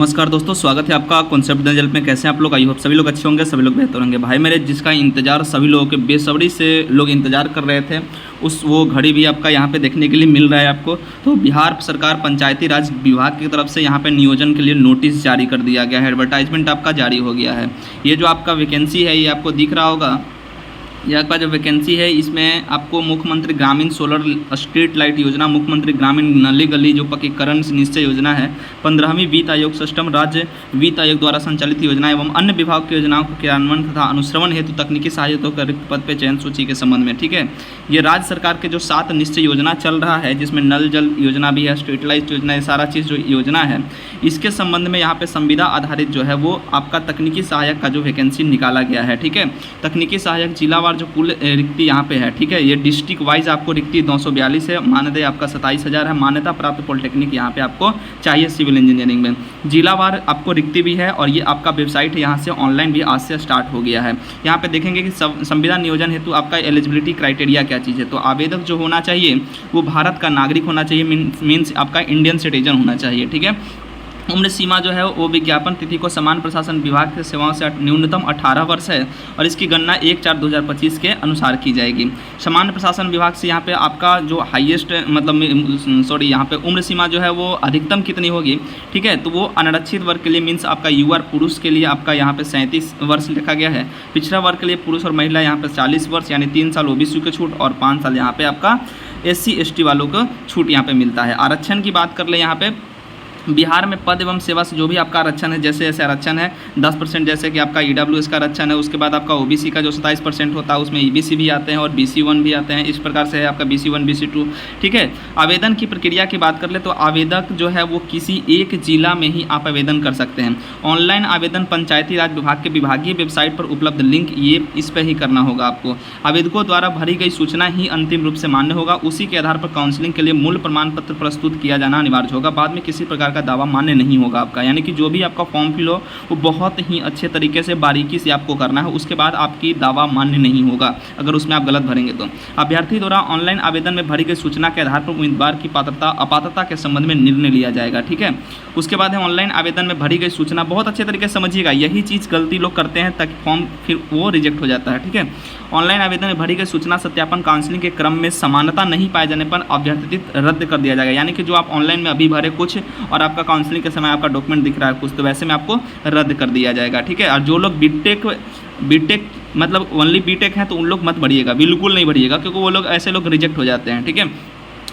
नमस्कार दोस्तों, स्वागत है आपका कॉन्सेप्ट रिजल्ट में। कैसे हैं आप लोग? आई होप सभी लोग अच्छे होंगे, सभी लोग बेहतर होंगे। भाई मेरे जिसका इंतजार सभी लोगों के बेसब्री से लोग इंतजार कर रहे थे, उस वो घड़ी भी आपका यहाँ पे देखने के लिए मिल रहा है आपको। तो बिहार सरकार पंचायती राज विभाग की तरफ से यहाँ पे नियोजन के लिए नोटिस जारी कर दिया गया है, एडवर्टाइजमेंट आपका जारी हो गया है। ये जो आपका वैकेंसी है ये आपको दिख रहा होगा। यह आपका जो वैकेंसी है इसमें आपको मुख्यमंत्री ग्रामीण सोलर स्ट्रीट लाइट योजना, मुख्यमंत्री ग्रामीण नली गली जो पक्कीकरण निश्चय योजना है, 15वीं वित्त आयोग सिस्टम, राज्य वित्त आयोग द्वारा संचालित योजना एवं अन्य विभाग की योजनाओं के क्रियान्वयन तथा अनुश्रवण हेतु तकनीकी सहायता के रिक्त पद पे चयन सूची के संबंध में। ठीक है, ये राज्य सरकार के जो 7 निश्चय योजना चल रहा है, जिसमें नल जल योजना भी है, स्ट्रीट लाइट योजना, ये सारा चीज़ जो योजना है इसके संबंध में यहाँ पे संविदा आधारित जो है वो आपका तकनीकी सहायक का जो वैकेंसी निकाला गया है। ठीक है, तकनीकी सहायक जिलावार जो कुल रिक्ति यहाँ पे है, ठीक है, ये डिस्ट्रिक्ट वाइज आपको रिक्ति 242 है, मान्यता आपका 27,000 है। मान्यता प्राप्त पॉलिटेक्निक यहाँ पे आपको चाहिए सिविल इंजीनियरिंग में। जिलावार आपको रिक्ति भी है और ये आपका वेबसाइट है, यहाँ से ऑनलाइन भी आज से स्टार्ट हो गया है। यहाँ पे देखेंगे कि संविदा नियोजन हेतु आपका एलिजिबिलिटी क्राइटेरिया क्या चीज़ है। तो आवेदक जो होना चाहिए वो भारत का नागरिक होना चाहिए, मीन्स आपका इंडियन सिटीजन होना चाहिए। ठीक है, उम्र सीमा जो है वो विज्ञापन तिथि को समान प्रशासन विभाग के सेवाओं से न्यूनतम 18 वर्ष है और इसकी गणना 1/4/2025 के अनुसार की जाएगी। सामान्य प्रशासन विभाग से यहाँ पे आपका जो हाईएस्ट यहाँ पे उम्र सीमा जो है वो अधिकतम कितनी होगी, ठीक है, तो वो अनारक्षित वर्ग के लिए मीन्स आपका यूआर पुरुष के लिए आपका यहाँ पे 37 वर्ष लिखा गया है। पिछड़ा वर्ग के लिए पुरुष और महिला यहाँ पे 40 वर्ष यानी 3 साल ओबीसी की छूट और 5 साल यहाँ पे आपका SC ST वालों को छूट यहाँ पे मिलता है। आरक्षण की बात कर ले, यहाँ पे बिहार में पद एवं सेवा से जो भी आपका आरक्षण है, जैसे जैसे आरक्षण है 10% जैसे कि आपका EWS का आरक्षण है, उसके बाद आपका OBC का जो 27% होता है उसमें EBC भी आते हैं और BC1 भी आते हैं। इस प्रकार से है आपका BC1 BC2। ठीक है, आवेदन की प्रक्रिया की बात कर ले तो आवेदक जो है वो किसी एक जिला में ही आप आवेदन कर सकते हैं। ऑनलाइन आवेदन पंचायती राज विभाग के विभागीय वेबसाइट पर उपलब्ध लिंक ये इस पर ही करना होगा आपको। आवेदकों द्वारा भरी गई सूचना ही अंतिम रूप से मान्य होगा, उसी के आधार पर काउंसलिंग के लिए मूल प्रमाण पत्र प्रस्तुत किया जाना अनिवार्य होगा। बाद में किसी प्रकार का दावा मान्य नहीं होगा आपका, यानी कि जो भी आपका फॉर्म फिल हो वो बहुत ही अच्छे तरीके से बारीकी से आपको करना है, उसके बाद आपकी दावा मान्य नहीं होगा अगर उसमें आप गलत भरेंगे तो। अभ्यर्थी द्वारा ऑनलाइन आवेदन में भरी गई सूचना के आधार पर उम्मीदवार की पात्रता अपात्रता के संबंध में निर्णय लिया जाएगा। ठीक है, उसके बाद है ऑनलाइन आवेदन में भरी गई सूचना, बहुत अच्छे तरीके से समझिएगा, यही चीज़ गलती लोग करते हैं ताकि फॉर्म फिर वो रिजेक्ट हो जाता है। ठीक है, ऑनलाइन आवेदन में भरी गई सूचना सत्यापन काउंसलिंग के क्रम में समानता नहीं पाए जाने पर अभ्यर्थित रद्द कर दिया जाएगा। यानी कि जो आप ऑनलाइन में अभी भरे कुछ और आपका काउंसलिंग के समय आपका डॉक्यूमेंट दिख रहा है कुछ, तो वैसे में आपको रद्द कर दिया जाएगा। ठीक है, और जो लोग बीटेक मतलब ओनली बीटेक हैं तो उन लोग मत भरिएगा, बिल्कुल नहीं भरिएगा, क्योंकि वो लोग ऐसे लोग रिजेक्ट हो जाते हैं। ठीक है,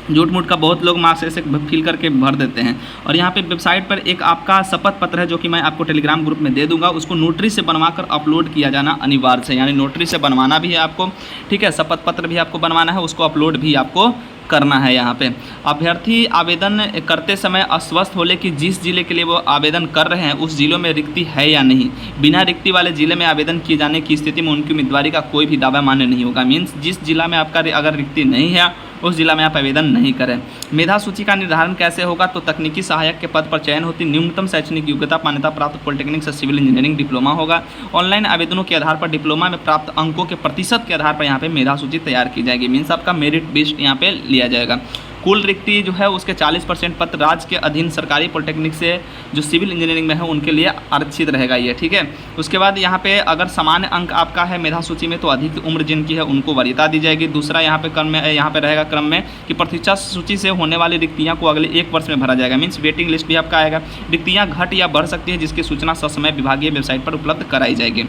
झूठ मूठ का बहुत लोग मार्क्स ऐसे फिल करके भर देते हैं। और यहाँ पे वेबसाइट पर एक आपका शपथ पत्र है जो कि मैं आपको टेलीग्राम ग्रुप में दे दूंगा, उसको नोटरी से बनवाकर अपलोड किया जाना अनिवार्य है, यानी नोटरी से बनवाना भी है आपको। ठीक है, शपथ पत्र भी आपको बनवाना है, उसको अपलोड भी आपको करना है। यहाँ पे अभ्यर्थी आवेदन करते समय आश्वस्त हो ले कि जिस जिले के लिए वो आवेदन कर रहे हैं उस जिलों में रिक्ति है या नहीं। बिना रिक्ति वाले जिले में आवेदन किए जाने की स्थिति में उनकी उम्मीदवारी का कोई भी दावा मान्य नहीं होगा। मीन्स जिस जिला में आपका अगर रिक्ति नहीं है उस जिला में आप आवेदन नहीं करें। मेधा सूची का निर्धारण कैसे होगा, तो तकनीकी सहायक के पद पर चयन होती न्यूनतम शैक्षणिक योग्यता मान्यता प्राप्त पॉलिटेक्निक से सिविल इंजीनियरिंग डिप्लोमा होगा। ऑनलाइन आवेदनों के आधार पर डिप्लोमा में प्राप्त अंकों के प्रतिशत के आधार पर यहाँ पे मेधा सूची तैयार की जाएगी। मीन्स आपका मेरिट बेस्ड यहाँ पे लिया जाएगा। कुल रिक्ति जो है उसके 40% पद राज्य के अधीन सरकारी पॉलिटेक्निक से जो सिविल इंजीनियरिंग में है उनके लिए आरक्षित रहेगा ये। ठीक है, उसके बाद यहाँ पे अगर सामान्य अंक आपका है मेधा सूची में तो अधिक उम्र जिनकी है उनको वरीयता दी जाएगी। दूसरा यहाँ पे क्रम में यहाँ पे रहेगा क्रम में कि प्रतीक्षा सूची से होने वाली रिक्तियाँ को अगले 1 वर्ष में भरा जाएगा। मीन्स वेटिंग लिस्ट भी आपका आएगा। रिक्तियाँ घट या बढ़ सकती है जिसकी सूचना ससमय विभागीय वेबसाइट पर उपलब्ध कराई जाएगी।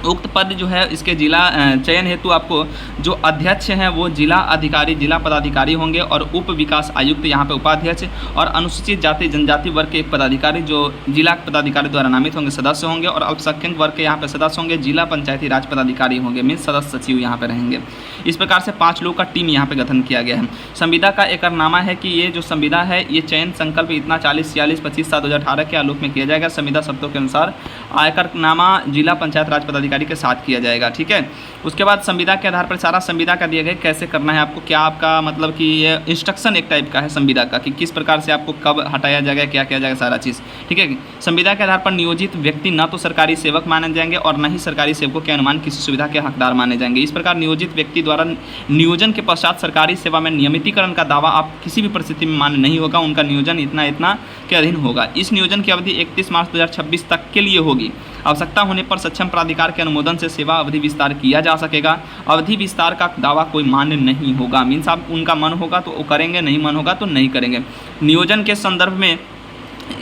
उक्त पद जो है इसके जिला चयन हेतु आपको जो अध्यक्ष हैं वो जिला अधिकारी जिला पदाधिकारी होंगे और उप विकास आयुक्त यहाँ पे उपाध्यक्ष और अनुसूचित जाति जनजाति वर्ग के एक पदाधिकारी जो जिला पदाधिकारी द्वारा नामित होंगे सदस्य होंगे और अल्पसंख्यक वर्ग के यहाँ पे सदस्य होंगे। जिला पंचायती राज पदाधिकारी होंगे, मीन्स सदस्य सचिव यहाँ पे रहेंगे। इस प्रकार से 5 लोगों का टीम यहाँ पे गठन किया गया है। संविदा का एकरनामा है कि ये जो संविदा है ये चयन संकल्प इतना 40-46-25/7/2018 के आलोक में किया जाएगा। संविदा शब्दों के अनुसार आयकरनामा जिला पंचायत राज पदाधिकारी पदाधिकारी के साथ किया जाएगा। ठीक है, उसके बाद संविदा के आधार पर सारा संविदा का दिया गया कैसे करना है आपको, क्या आपका मतलब कि ये इंस्ट्रक्शन एक टाइप का है संविदा का कि किस प्रकार से आपको कब हटाया जाएगा, क्या किया जाएगा, सारा चीज़। ठीक है, संविदा के आधार पर नियोजित व्यक्ति न तो सरकारी सेवक माने जाएंगे और न ही सरकारी सेवकों के अनुमान किसी सुविधा के हकदार माने जाएंगे। इस प्रकार नियोजित व्यक्ति द्वारा नियोजन के पश्चात सरकारी सेवा में नियमितीकरण का दावा आप किसी भी परिस्थिति में मान्य नहीं होगा। उनका नियोजन इतना के अधीन होगा। इस नियोजन की अवधि 31 मार्च 2026 तक के लिए होगी। आवश्यकता होने पर सक्षम प्राधिकार के अनुमोदन से सेवा अवधि विस्तार किया जा सकेगा। अवधि विस्तार का दावा कोई मान्य नहीं होगा। मीन्स आप उनका मन होगा तो वो करेंगे, नहीं मन होगा तो नहीं करेंगे। नियोजन के संदर्भ में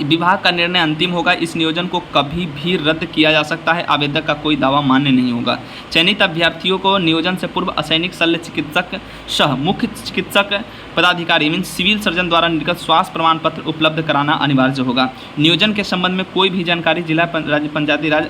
विभाग का निर्णय अंतिम होगा। इस नियोजन को कभी भी रद्द किया जा सकता है। आवेदक का कोई दावा मान्य नहीं होगा। चयनित अभ्यर्थियों को नियोजन से पूर्व असैनिक शल्य चिकित्सक सह मुख्य चिकित्सक पदाधिकारी मीन्स सिविल सर्जन द्वारा निर्गत स्वास्थ्य प्रमाण पत्र उपलब्ध कराना अनिवार्य होगा। नियोजन के संबंध में कोई भी जानकारी जिला राज्य पंचायती राज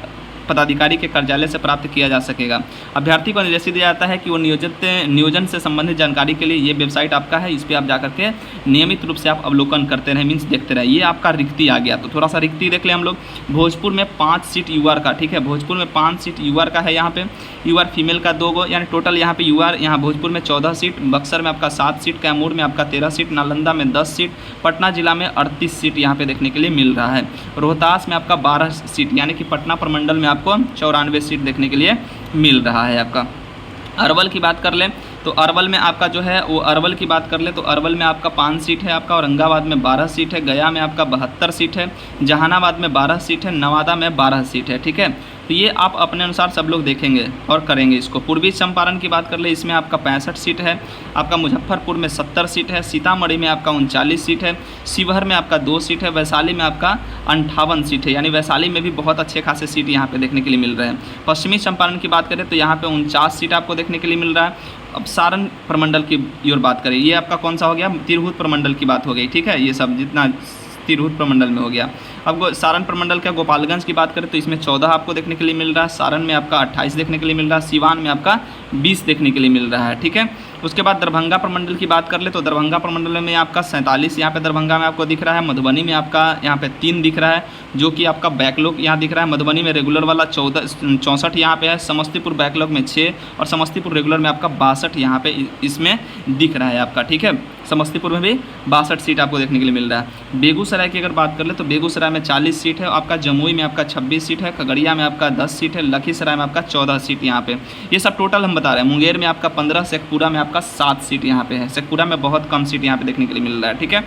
पदाधिकारी के कार्यालय से प्राप्त किया जा सकेगा। अभ्यर्थी को निर्देशित दिया जाता है कि वो नियोजन से संबंधित जानकारी के लिए ये वेबसाइट आपका है, इस पर आप जाकर के नियमित रूप से आप अवलोकन करते रहें, मीन्स देखते रहे। ये आपका रिक्ति आ गया तो थोड़ा सा रिक्ति देख लें हम लोग। भोजपुर में 5 सीट यूआर का, ठीक है, भोजपुर में 5 सीट यूआर का है। यहाँ पे यूआर फीमेल का 2 गो, यानी टोटल यहाँ पे यूआर यहाँ भोजपुर में 14 सीट, बक्सर में आपका 7 सीट, कैमूर में आपका 13 सीट, नालंदा में 10 सीट, पटना जिला में 38 सीट यहाँ पे देखने के लिए मिल रहा है। रोहतास में आपका 12 सीट, यानी कि पटना प्रमंडल में आपको 94 सीट देखने के लिए मिल रहा है आपका। अरवल की बात कर लें तो अरवल में आपका जो है वो अरवल की बात कर ले तो अरवल में आपका 5 सीट है आपका, औरंगाबाद में 12 सीट है, गया में आपका 72 सीट है, जहानाबाद में 12 सीट है, नवादा में 12 सीट है। ठीक है, तो ये आप अपने अनुसार सब लोग देखेंगे और करेंगे इसको। पूर्वी चंपारण की बात कर ले, इसमें आपका 65 सीट है आपका, मुजफ्फरपुर में 70 सीट है, सीतामढ़ी में आपका 39 सीट है, शिवहर में आपका 2 सीट है, वैशाली में आपका 58 सीट है, यानी वैशाली में भी बहुत अच्छे खासे सीट यहाँ पे देखने के लिए मिल रहे हैं। पश्चिमी चंपारण की बात करें तो यहाँ पे 49 सीट आपको देखने के लिए मिल रहा है। अब सारण प्रमंडल की ओर बात करें, ये आपका कौन सा हो गया, तिरहुत प्रमंडल की बात हो गई। ठीक है, ये सब जितना तिरहुत प्रमंडल में हो गया। अब सारण प्रमंडल का गोपालगंज की बात करें तो इसमें 14 आपको देखने के लिए मिल रहा है, सारण में आपका 28 देखने के लिए मिल रहा है, सिवान में आपका 20 देखने के लिए मिल रहा है। ठीक है, उसके बाद दरभंगा प्रमंडल की बात कर ले तो दरभंगा प्रमंडल में आपका 47 यहाँ पे दरभंगा में आपको दिख रहा है, मधुबनी में आपका यहाँ पे 3 दिख रहा है जो कि आपका बैकलॉग यहाँ दिख रहा है। मधुबनी में रेगुलर वाला 64 यहाँ पे है, समस्तीपुर बैकलॉग में 6 और समस्तीपुर रेगुलर में आपका 62 यहाँ पे इसमें दिख रहा है आपका। ठीक है, समस्तीपुर में भी 62 सीट आपको देखने के लिए मिल रहा है। बेगूसराय की अगर बात कर ले तो बेगूसराय में 40 सीट है आपका, जमुई में आपका 26 सीट है, खगड़िया में आपका 10 सीट है, लखीसराय में आपका 14 सीट यहाँ पे। ये सब टोटल हम बता रहे हैं। मुंगेर में आपका 15, शेखपुरा में आपका 7 सीट यहाँ पे है, शेखपुरा में बहुत कम सीट यहाँ पे देखने के लिए मिल रहा है। ठीक है,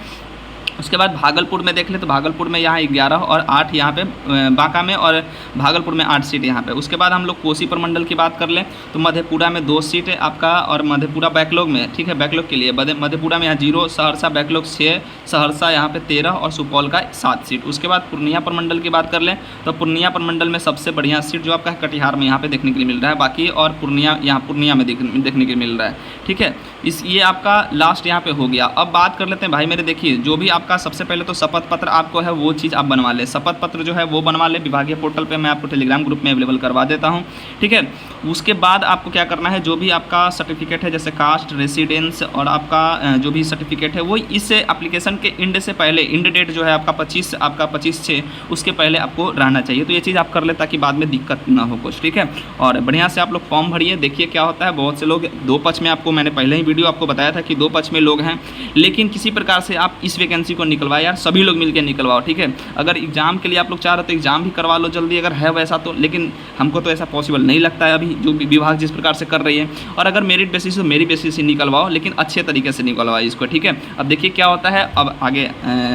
उसके बाद भागलपुर में देख ले तो भागलपुर में यहाँ 11 और 8 यहाँ पे बांका में, और भागलपुर में 8 सीट यहाँ पे। उसके बाद हम लोग कोसी प्रमंडल की बात कर लें तो मधेपुरा में 2 सीट है आपका, और मधेपुरा बैकलॉग में, ठीक है, बैकलॉग के लिए मधेपुरा में यहाँ 0, सहरसा बैकलॉग 6, सहरसा यहाँ पे 13 और सुपौल का 7 सीट। उसके बाद पूर्णिया प्रमंडल की बात कर लें तो पूर्णिया प्रमंडल में सबसे बढ़िया सीट जो आपका कटिहार में यहाँ पे देखने के लिए मिल रहा है, बाकी और पूर्णिया में देखने के लिए मिल रहा है। ठीक है, ये आपका लास्ट यहाँ पे हो गया। अब बात कर लेते हैं भाई मेरे, देखिए जो भी आपका सबसे पहले तो शपथ पत्र आपको है वो चीज़ आप बनवा ले, शपथ पत्र जो है वो बनवा ले। विभागीय पोर्टल पे मैं आपको टेलीग्राम ग्रुप में अवेलेबल करवा देता हूँ। ठीक है, उसके बाद आपको क्या करना है, जो भी आपका सर्टिफिकेट है जैसे कास्ट, रेसिडेंस और आपका जो भी सर्टिफिकेट है वो इस एप्लीकेशन के इंड से पहले, इंड डेट जो है आपका 25/6 उसके पहले आपको रहना चाहिए। तो ये चीज़ आप कर ले ताकि बाद में दिक्कत ना हो कुछ। ठीक है, और बढ़िया से आप लोग फॉर्म भरिए, देखिए क्या होता है। बहुत से लोग 2 पक्ष में, आपको मैंने पहले ही वीडियो आपको बताया था कि 2 पक्ष में लोग हैं, लेकिन किसी प्रकार से आप इस वैकेंसी को निकलवाए यार, सभी लोग मिलकर निकलवाओ। ठीक है, अगर एग्जाम के लिए आप लोग चाह रहे हो तो एग्जाम भी करवा लो जल्दी अगर है वैसा तो, लेकिन हमको तो ऐसा पॉसिबल नहीं लगता है अभी जो विभाग जिस प्रकार से कर रही है। और अगर मेरिट बेसिस तो मेरी बेसिस से निकलवाओ, लेकिन अच्छे तरीके से निकलवाओ इसको। ठीक है, अब देखिए क्या होता है, अब आगे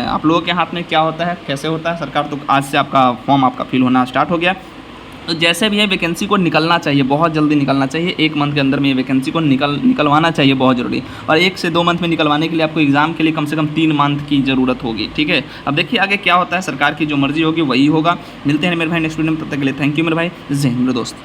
आप लोगों के हाथ में क्या होता है, कैसे होता है। सरकार तो आज से आपका फॉर्म आपका फिल होना स्टार्ट हो गया, तो जैसे भी है वैकेंसी को निकलना चाहिए, बहुत जल्दी निकलना चाहिए। 1 मंथ के अंदर में ये वैकेंसी को निकलवाना चाहिए, बहुत ज़रूरी। और 1 से 2 मंथ में निकलवाने के लिए आपको एग्जाम के लिए कम से कम 3 मंथ की ज़रूरत होगी। ठीक है, अब देखिए आगे क्या होता है, सरकार की जो मर्जी होगी वही होगा। मिलते हैं मेरे भाई नेक्स्ट वीडियो में, तब तक के लिए थैंक यू मेरे भाई, जय हिंद मेरे दोस्त।